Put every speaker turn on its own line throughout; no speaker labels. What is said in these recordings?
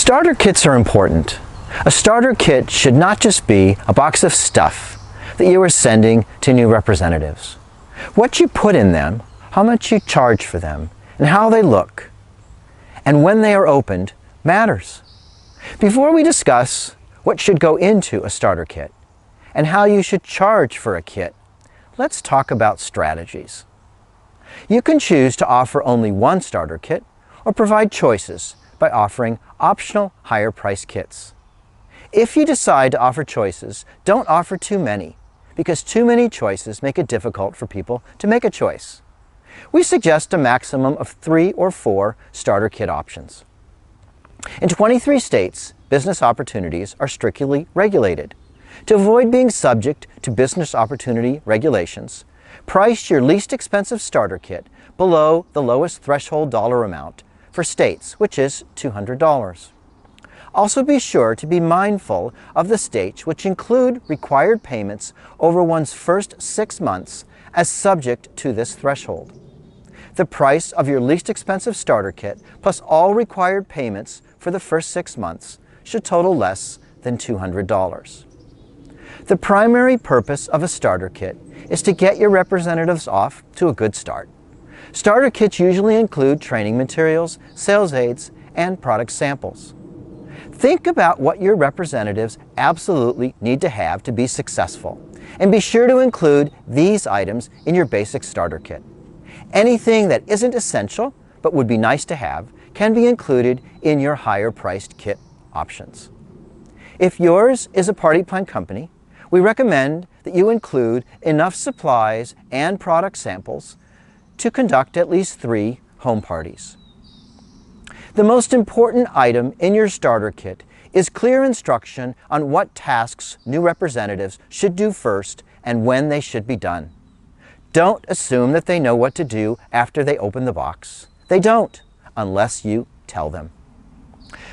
Starter kits are important. A starter kit should not just be a box of stuff that you are sending to new representatives. What you put in them, how much you charge for them, and how they look, and when they are opened, matters. Before we discuss what should go into a starter kit and how you should charge for a kit, let's talk about strategies. You can choose to offer only one starter kit or provide choices by offering optional higher price kits. If you decide to offer choices, don't offer too many, because too many choices make it difficult for people to make a choice. We suggest a maximum of 3 or 4 starter kit options. In 23 states, business opportunities are strictly regulated. To avoid being subject to business opportunity regulations, price your least expensive starter kit below the lowest threshold dollar amount for states, which is $200. Also be sure to be mindful of the states which include required payments over one's first 6 months as subject to this threshold. The price of your least expensive starter kit plus all required payments for the first 6 months should total less than $200. The primary purpose of a starter kit is to get your representatives off to a good start. Starter kits usually include training materials, sales aids, and product samples. Think about what your representatives absolutely need to have to be successful, and be sure to include these items in your basic starter kit. Anything that isn't essential but would be nice to have can be included in your higher priced kit options. If yours is a party plant company, we recommend that you include enough supplies and product samples to conduct at least 3 home parties. The most important item in your starter kit is clear instruction on what tasks new representatives should do first and when they should be done. Don't assume that they know what to do after they open the box. They don't, unless you tell them.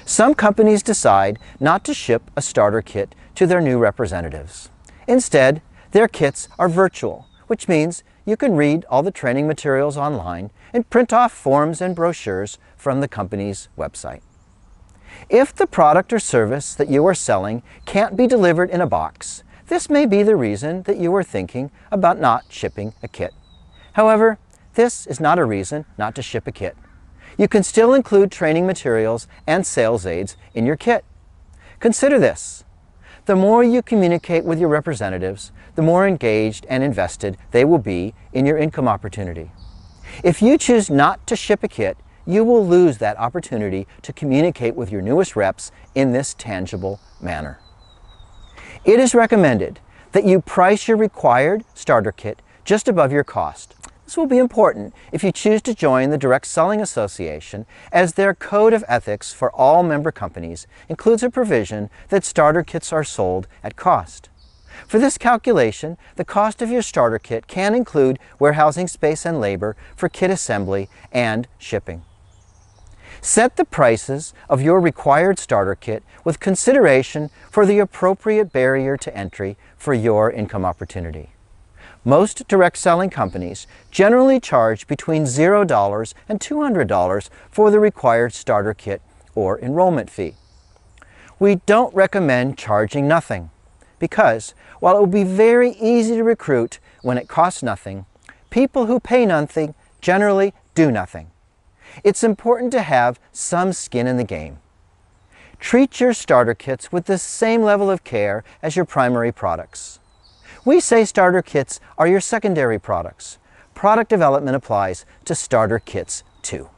Some companies decide not to ship a starter kit to their new representatives. Instead, their kits are virtual, which means you can read all the training materials online and print off forms and brochures from the company's website. If the product or service that you are selling can't be delivered in a box, this may be the reason that you are thinking about not shipping a kit. However, this is not a reason not to ship a kit. You can still include training materials and sales aids in your kit. Consider this. The more you communicate with your representatives, the more engaged and invested they will be in your income opportunity. If you choose not to ship a kit, you will lose that opportunity to communicate with your newest reps in this tangible manner. It is recommended that you price your required starter kit just above your cost. This will be important if you choose to join the Direct Selling Association, as their code of ethics for all member companies includes a provision that starter kits are sold at cost. For this calculation, the cost of your starter kit can include warehousing space and labor for kit assembly and shipping. Set the prices of your required starter kit with consideration for the appropriate barrier to entry for your income opportunity. Most direct selling companies generally charge between $0 and $200 for the required starter kit or enrollment fee. We don't recommend charging nothing, because while it will be very easy to recruit when it costs nothing, people who pay nothing generally do nothing. It's important to have some skin in the game. Treat your starter kits with the same level of care as your primary products. We say starter kits are your secondary products. Product development applies to starter kits too.